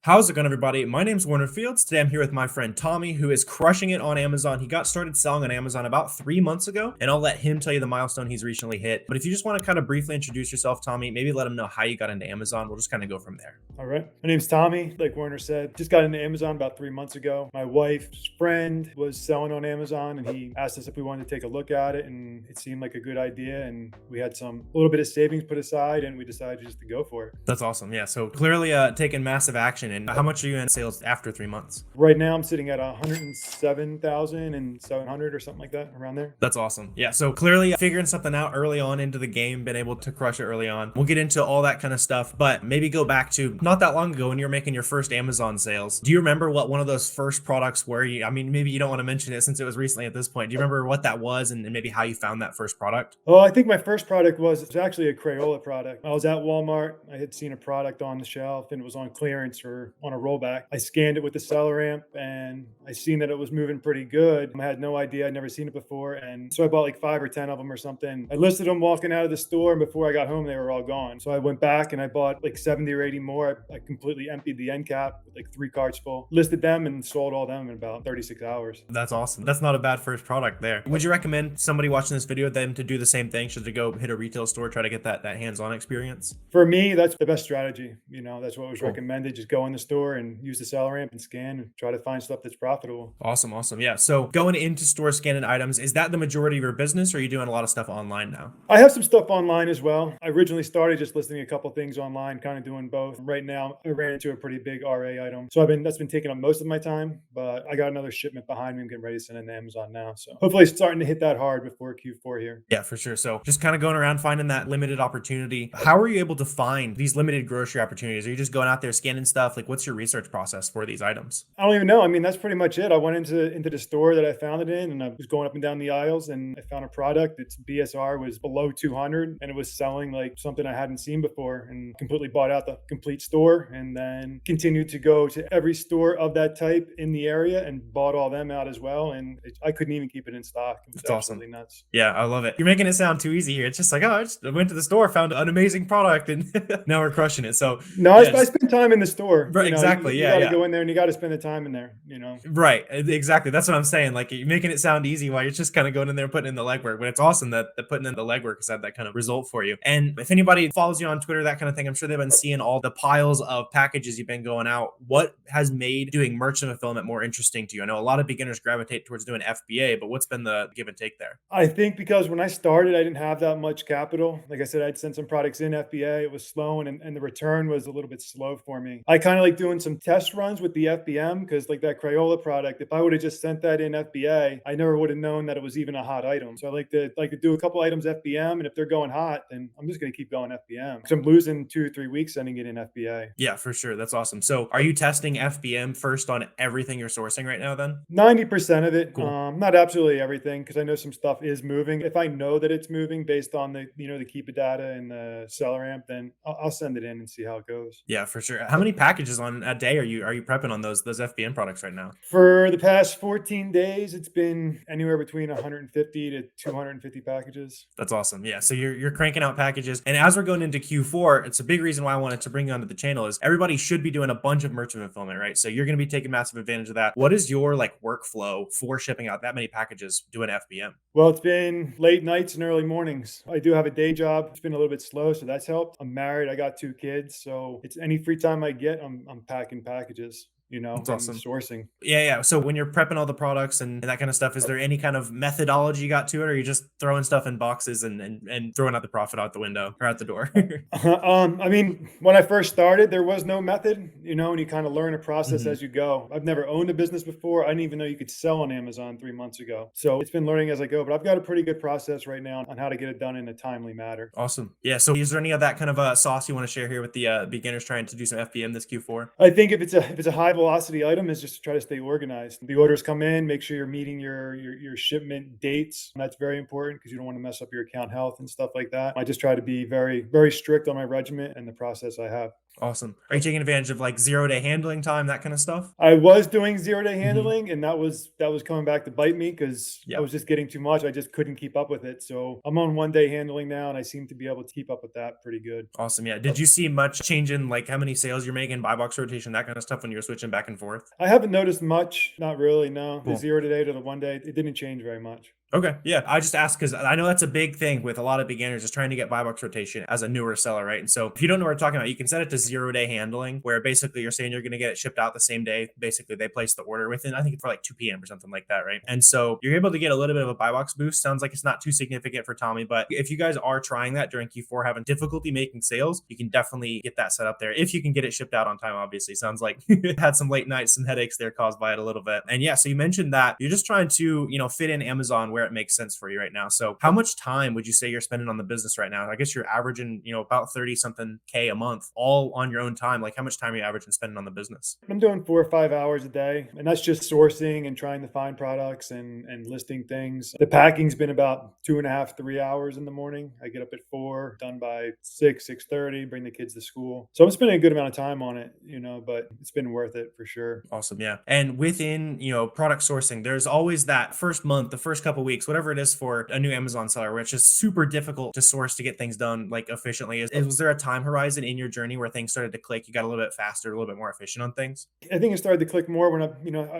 How's it going, everybody? My name's Warner Fields. Today I'm here with my friend Tommy, who is crushing it on Amazon. He got started selling on Amazon about 3 months ago, and I'll let him tell you the milestone he's recently hit. But if you just want to kind of briefly introduce yourself, Tommy, maybe let him know how you got into Amazon. We'll just kind of go from there. All right. My name's Tommy. Like Warner said, just got into Amazon about 3 months ago. My wife's friend was selling on Amazon, and he asked us if we wanted to take a look at it, and it seemed like a good idea. And we had a little bit of savings put aside, and we decided just to go for it. That's awesome. Yeah. So clearly taking massive action. And how much are you in sales after 3 months? Right now, I'm sitting at 107,700 or something like that, around there. That's awesome. Yeah. So clearly figuring something out early on into the game, been able to crush it early on. We'll get into all that kind of stuff, but maybe go back to not that long ago when you were making your first Amazon sales. Do you remember what one of those first products were? Maybe you don't want to mention it since it was recently at this point. Do you remember what that was and maybe how you found that first product? Oh, I think my first product was actually a Crayola product. I was at Walmart. I had seen a product on the shelf and it was on clearance or on a rollback. I scanned it with the SellerAmp and I seen that it was moving pretty good. I had no idea. I'd never seen it before. And so I bought like 5 or 10 of them or something. I listed them walking out of the store, and before I got home, they were all gone. So I went back and I bought like 70 or 80 more. I completely emptied the end cap with like 3 carts full, listed them and sold all them in about 36 hours. That's awesome. That's not a bad first product there. Would you recommend somebody watching this video them to do the same thing? Should they go hit a retail store, try to get that hands-on experience? For me, that's the best strategy. That's what was recommended. Just go in the store and use the SellerAmp and scan and try to find stuff that's profitable. Awesome. Yeah. So going into store scanning items, is that the majority of your business, or are you doing a lot of stuff online now? I have some stuff online as well. I originally started just listing a couple things online, kind of doing both. Right now, I ran into a pretty big RA item. So that's been taking up most of my time, but I got another shipment behind me. I'm getting ready to send it to Amazon now. So hopefully it's starting to hit that hard before Q4 here. Yeah, for sure. So just kind of going around finding that limited opportunity. How are you able to find these limited grocery opportunities? Are you just going out there scanning stuff? Like, what's your research process for these items? I don't even know. That's pretty much it. I went into the store that I found it in, and I was going up and down the aisles, and I found a product. Its BSR was below 200, and it was selling like something I hadn't seen before, and completely bought out the complete store, and then continued to go to every store of that type in the area and bought all them out as well. And I couldn't even keep it in stock. It was absolutely nuts. Yeah, I love it. You're making it sound too easy here. It's just like, I went to the store, found an amazing product, and now we're crushing it. So no, I spend time in the store. Right, exactly. You gotta go in there and you got to spend the time in there. Right, exactly. That's what I'm saying. Like, you're making it sound easy while you're just kind of going in there and putting in the legwork. But it's awesome that putting in the legwork has had that kind of result for you. And if anybody follows you on Twitter, that kind of thing, I'm sure they've been seeing all the piles of packages you've been going out. What has made doing merchant fulfillment more interesting to you? I know a lot of beginners gravitate towards doing FBA, but what's been the give and take there? I think because when I started, I didn't have that much capital. Like I said, I'd sent some products in FBA. It was slow, and the return was a little bit slow for me. I kind of like doing some test runs with the FBM because like that Crayola product, if I would have just sent that in FBA, I never would have known that it was even a hot item. So I like to do a couple items FBM, and if they're going hot, then I'm just going to keep going FBM because I'm losing 2 or 3 weeks sending it in FBA. Yeah, for sure. That's awesome. So are you testing FBM first on everything you're sourcing right now then? 90% of it. Cool. Not absolutely everything, because I know some stuff is moving. If I know that it's moving based on the Keepa data and the SellerAmp, then I'll send it in and see how it goes. Yeah, for sure. How many packages on a day are you prepping on those FBM products right now? For the past 14 days, it's been anywhere between 150 to 250 packages. That's awesome. Yeah. So you're cranking out packages. And as we're going into Q4, it's a big reason why I wanted to bring you onto the channel is everybody should be doing a bunch of merchant fulfillment, right? So you're going to be taking massive advantage of that. What is your workflow for shipping out that many packages doing FBM? Well, it's been late nights and early mornings. I do have a day job. It's been a little bit slow, so that's helped. I'm married. I got 2 kids. So it's any free time I get, I'm packing packages. That's awesome. Sourcing. Yeah. So when you're prepping all the products and that kind of stuff, is there any kind of methodology you got to it, or are you just throwing stuff in boxes and throwing out the profit out the window or out the door? When I first started, there was no method, and you kind of learn a process as you go. I've never owned a business before. I didn't even know you could sell on Amazon 3 months ago. So it's been learning as I go, but I've got a pretty good process right now on how to get it done in a timely manner. Awesome. Yeah. So is there any of that kind of sauce you want to share here with the beginners trying to do some FBM this Q4? I think if it's a high velocity item, is just to try to stay organized. The orders come in, make sure you're meeting your shipment dates. That's very important because you don't want to mess up your account health and stuff like that. I just try to be very, very strict on my regimen and the process I have. Awesome. Are you taking advantage of like 0 day handling time, that kind of stuff? I was doing 0 day Hmm. handling, and that was coming back to bite me because I Yeah. was just getting too much. I just couldn't keep up with it. So I'm on 1 day handling now, and I seem to be able to keep up with that pretty good. Awesome. Yeah. Did you see much change in like how many sales you're making, buy box rotation, that kind of stuff when you were switching back and forth? I haven't noticed much, not really, no. The Cool. 0 day to the 1 day, it didn't change very much. Okay. Yeah. I just asked because I know that's a big thing with a lot of beginners is trying to get buy box rotation as a newer seller, right? And so if you don't know what we're talking about, you can set it to 0 day handling, where basically you're saying you're going to get it shipped out the same day. Basically, they place the order within, I think it's for like 2 p.m. or something like that, right? And so you're able to get a little bit of a buy box boost. Sounds like it's not too significant for Tommy, but if you guys are trying that during Q4, having difficulty making sales, you can definitely get that set up there if you can get it shipped out on time. Obviously, sounds like you had some late nights, some headaches there caused by it a little bit. And yeah, so you mentioned that you're just trying to, fit in Amazon where it makes sense for you right now. So how much time would you say you're spending on the business right now? I guess you're averaging, about 30 something K a month, all on your own time. Like how much time are you averaging spending on the business? I'm doing 4 or 5 hours a day, and that's just sourcing and trying to find products and listing things. The packing's been about 2.5, 3 hours in the morning. I get up at 4, done by 6:30, bring the kids to school. So I'm spending a good amount of time on it, but it's been worth it for sure. Awesome. Yeah. And within, product sourcing, there's always that first month, the first couple weeks, whatever it is for a new Amazon seller, where it's just super difficult to source to get things done like efficiently. Was there a time horizon in your journey where things started to click? You got a little bit faster, a little bit more efficient on things? I think it started to click more when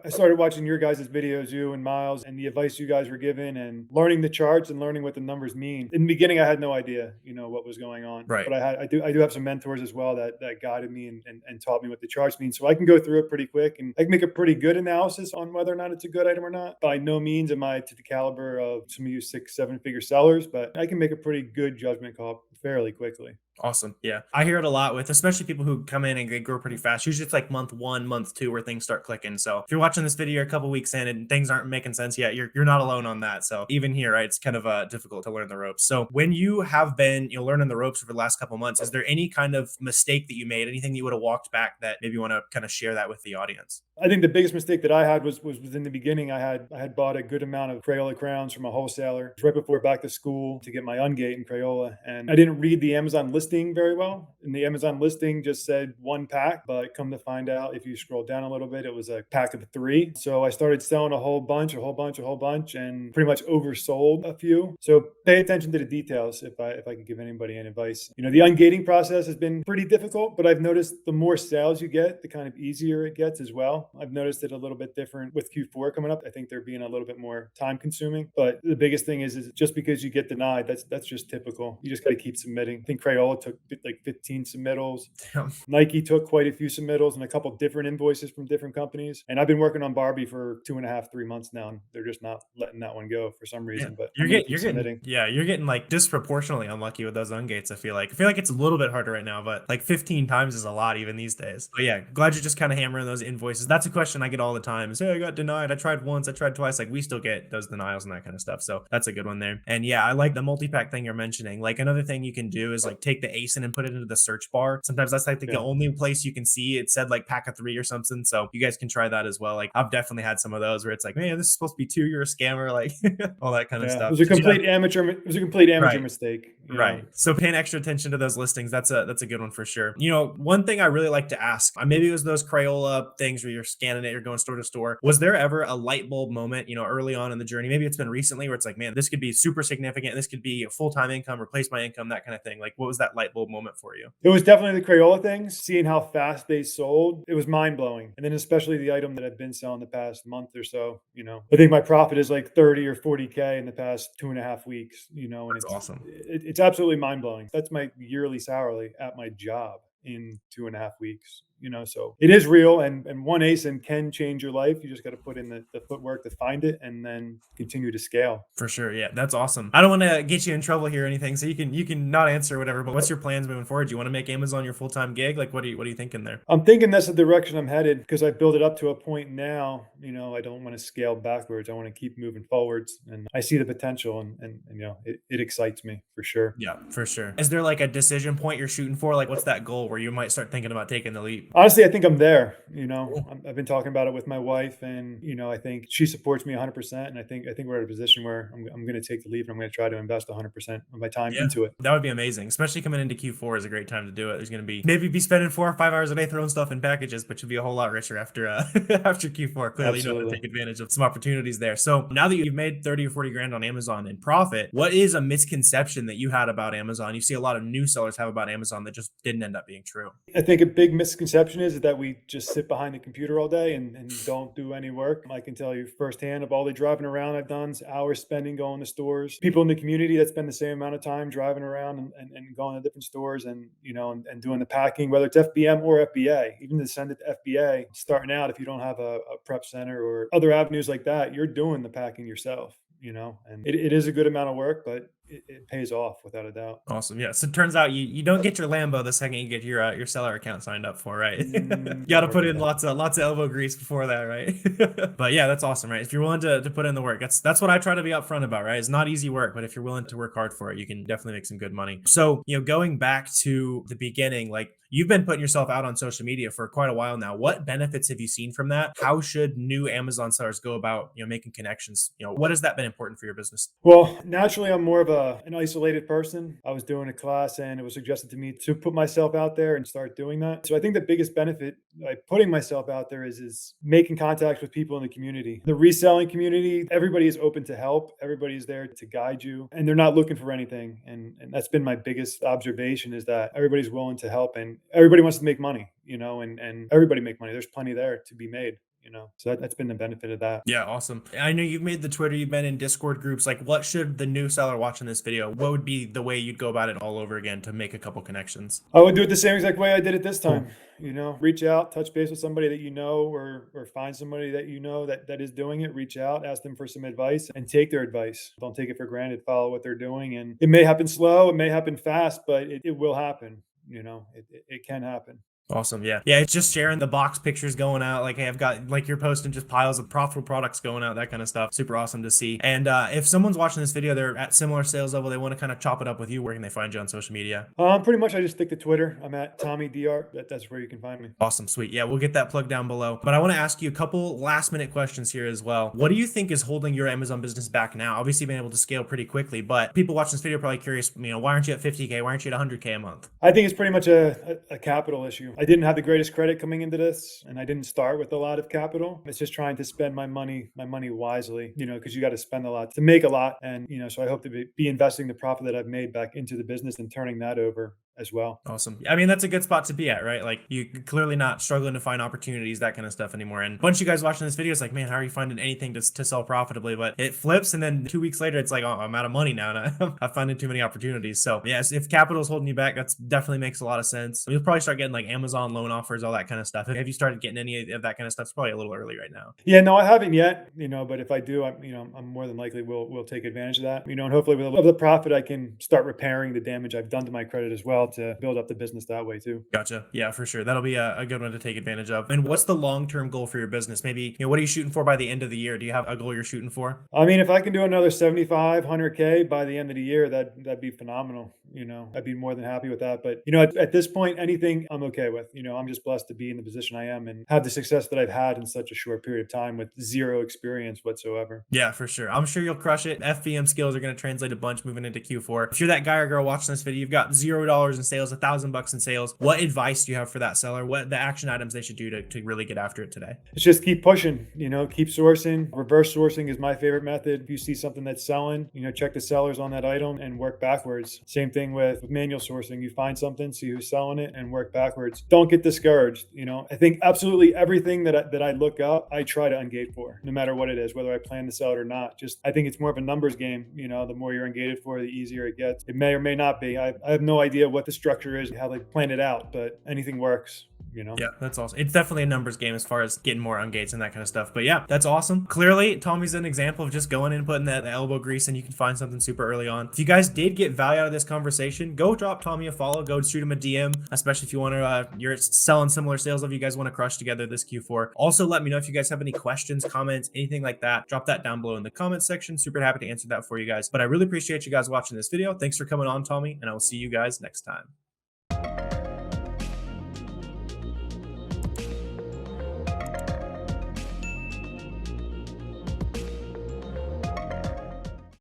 I started watching your guys' videos, you and Miles, and the advice you guys were giving, and learning the charts and learning what the numbers mean. In the beginning, I had no idea, what was going on. Right. But I do have some mentors as well that guided me and taught me what the charts mean. So I can go through it pretty quick, and I can make a pretty good analysis on whether or not it's a good item or not. By no means am I to the caliber of some of you 6, 7 figure sellers, but I can make a pretty good judgment call fairly quickly. Awesome. Yeah. I hear it a lot with especially people who come in and they grow pretty fast. Usually it's like month 1, month 2 where things start clicking. So if you're watching this video a couple weeks in and things aren't making sense yet, you're not alone on that. So even here, right, it's kind of difficult to learn the ropes. So when you have been, learning the ropes over the last couple months, is there any kind of mistake that you made, anything that you would have walked back that maybe you want to kind of share that with the audience? I think the biggest mistake that I had was in the beginning. I had bought a good amount of Crayola crowns from a wholesaler right before back to school to get my ungate in Crayola, and I didn't read the Amazon listing very well. And the Amazon listing just said 1 pack, but come to find out, if you scroll down a little bit, it was a pack of 3. So I started selling a whole bunch, and pretty much oversold a few. So pay attention to the details. If I could give anybody any advice, the ungating process has been pretty difficult, but I've noticed the more sales you get, the kind of easier it gets as well. I've noticed it a little bit different with Q4 coming up. I think they're being a little bit more time consuming, but the biggest thing is just because you get denied, that's just typical. You just got to keep submitting. I think Crayola took like 15 submittals. Yeah. Nike took quite a few submittals and a couple different invoices from different companies. And I've been working on Barbie for 2.5, 3 months now, and they're just not letting that one go for some reason. But I'm gonna keep submitting. You're getting like disproportionately unlucky with those ungates. I feel like it's a little bit harder right now, but like 15 times is a lot even these days. But yeah, glad you're just kind of hammering those invoices. That's a question I get all the time is, hey, I got denied. I tried once, I tried twice. Like we still get those denials and that kind of stuff. So that's a good one there. And yeah, I like the multi-pack thing you're mentioning. Like another thing you can do is like take the ASIN and put it into the search bar. Sometimes that's like the only place you can see it said like pack of 3 or something. So you guys can try that as well. Like I've definitely had some of those where it's like, man, this is supposed to be 2. You're a scammer, like all that kind of Yeah, stuff. it was a complete amateur. It was a complete amateur Right. mistake. Right. So paying extra attention to those listings, that's a good one for sure. One thing I really like to ask, maybe it was those Crayola things where you're scanning it, you're going store to store. Was there ever a light bulb moment, early on in the journey? Maybe it's been recently where it's like, man, this could be super significant. This could be a full-time income, replace my income, that kind of thing. Like what was that light bulb moment for you? It was definitely the Crayola things. Seeing how fast they sold, it was mind blowing. And then especially the item that I've been selling the past month or so. I think my profit is like 30 or 40K in the past 2.5 weeks. And That's awesome. it's absolutely mind blowing. That's my yearly salary at my job in 2.5 weeks. So it is real, and one ASIN can change your life. You just got to put in the footwork to find it and then continue to scale. For sure. Yeah, that's awesome. I don't want to get you in trouble here or anything, so you can not answer whatever, but what's your plans moving forward? Do you want to make Amazon your full-time gig? Like what are you thinking there? I'm thinking that's the direction I'm headed because I built it up to a point now. I don't want to scale backwards. I want to keep moving forwards, and I see the potential, and it excites me for sure. Yeah, for sure. Is there like a decision point you're shooting for? Like what's that goal where you might start thinking about taking the leap? Honestly, I think I'm there. You know, Cool. I've been talking about it with my wife, and I think she supports me 100%. And I think we're at a position where I'm going to take the leap, and I'm going to try to invest 100% of my time Yeah, into it. that would be amazing, especially coming into Q4 is a great time to do it. There's going to be maybe be spending 4 or 5 hours a day throwing stuff in packages, but you'll be a whole lot richer after after Q4. Clearly, you know how to Absolutely. take advantage of some opportunities there. So now that you've made 30 or 40 grand on Amazon in profit, what is a misconception that you had about Amazon? You see a lot of new sellers have about Amazon that just didn't end up being true. I think a big misconception is that we just sit behind the computer all day and don't do any work. I can tell you firsthand of all the driving around I've done, hours spending going to stores, people in the community that spend the same amount of time driving around and going to different stores and doing the packing, whether it's FBM or FBA, even to send it to FBA, starting out, if you don't have a prep center or other avenues like that, you're doing the packing yourself. And it is a good amount of work, but it pays off without a doubt. Awesome. Yeah. So it turns out you don't get your Lambo the second you get your seller account signed up for, right? You got to More put than in that. lots of elbow grease before that, right? But yeah, that's awesome, right? If you're willing to put in the work, that's what I try to be upfront about, right? It's not easy work, but if you're willing to work hard for it, you can definitely make some good money. So, going back to the beginning, like you've been putting yourself out on social media for quite a while now. What benefits have you seen from that? How should new Amazon sellers go about, making connections? What has that been important for your business? Well, naturally, I'm more of an isolated person. I was doing a class and it was suggested to me to put myself out there and start doing that. So I think the biggest benefit by putting myself out there is making contact with people in the community. The reselling community, everybody is open to help. Everybody's there to guide you and they're not looking for anything. And that's been my biggest observation is that everybody's willing to help and everybody wants to make money, and everybody make money. There's plenty there to be made. So that's been the benefit of that. Yeah, awesome. I know you've made the Twitter, you've been in Discord groups. Like, what should the new seller watching this video, what would be the way you'd go about it all over again to make a couple connections? I would do it the same exact way I did it this Cool. time. Reach out, touch base with somebody that you know, or find somebody that you know that is doing it. Reach out, ask them for some advice, and take their advice. Don't take it for granted. Follow what they're doing, and it may happen slow, it may happen fast, but it will happen. It can happen. Awesome. Yeah. Yeah. It's just sharing the box pictures going out. Like, hey, I've got like you're posting just piles of profitable products going out, that kind of stuff. Super awesome to see. And if someone's watching this video, they're at similar sales level, they want to kind of chop it up with you, where can they find you on social media? Pretty much, I just stick to Twitter. I'm at Tommy Dr. That's where you can find me. Awesome. Sweet. Yeah. We'll get that plug down below. But I want to ask you a couple last minute questions here as well. What do you think is holding your Amazon business back now? Obviously, being able to scale pretty quickly, but people watching this video are probably curious, why aren't you at 50K? Why aren't you at 100K a month? I think it's pretty much a capital issue. I didn't have the greatest credit coming into this, and I didn't start with a lot of capital. It's just trying to spend my money wisely, because you got to spend a lot to make a lot. And, so I hope to be investing the profit that I've made back into the business and turning that over as well. Awesome. I mean, that's a good spot to be at, right? Like you clearly not struggling to find opportunities, that kind of stuff anymore. And a bunch of you guys watching this video is like, man, how are you finding anything to sell profitably? But it flips. And then 2 weeks later, it's like, oh, I'm out of money now. And I'm finding too many opportunities. So yes, if capital is holding you back, that's definitely makes a lot of sense. You'll probably start getting like Amazon loan offers, all that kind of stuff. Have you started getting any of that kind of stuff? It's probably a little early right now. Yeah, no, I haven't yet, but if I do, I'm more than likely will take advantage of that, and hopefully with a little bit of the profit, I can start repairing the damage I've done to my credit as well to build up the business that way too. Gotcha. Yeah, for sure. That'll be a good one to take advantage of. And what's the long-term goal for your business? Maybe, what are you shooting for by the end of the year? Do you have a goal you're shooting for? I mean, if I can do another 75, 100K by the end of the year, that'd be phenomenal. I'd be more than happy with that. But, at this point, anything I'm okay with. I'm just blessed to be in the position I am and have the success that I've had in such a short period of time with zero experience whatsoever. Yeah, for sure. I'm sure you'll crush it. FBM skills are going to translate a bunch moving into Q4. If you're that guy or girl watching this video, you've got $0 in sales, $1,000 in sales. What advice do you have for that seller? What the action items they should do to really get after it today? It's just keep pushing, keep sourcing. Reverse sourcing is my favorite method. If you see something that's selling, check the sellers on that item and work backwards. Same thing with manual sourcing. You find something, see who's selling it and work backwards. Don't get discouraged. I think absolutely everything that I look up, I try to ungate for, no matter what it is, whether I plan to sell it or not. I think it's more of a numbers game. The more you're ungated for, the easier it gets. It may or may not be. I have no idea what the structure is, how they plan it out, but anything works. Yeah, that's awesome. It's definitely a numbers game as far as getting more ungates and that kind of stuff. But yeah, that's awesome. Clearly, Tommy's an example of just going in and putting that elbow grease and you can find something super early on. If you guys did get value out of this conversation, go drop Tommy a follow, go shoot him a DM, especially if you want to, you're selling similar sales, if you guys want to crush together this Q4. Also, let me know if you guys have any questions, comments, anything like that. Drop that down below in the comments section. Super happy to answer that for you guys. But I really appreciate you guys watching this video. Thanks for coming on, Tommy, and I will see you guys next time.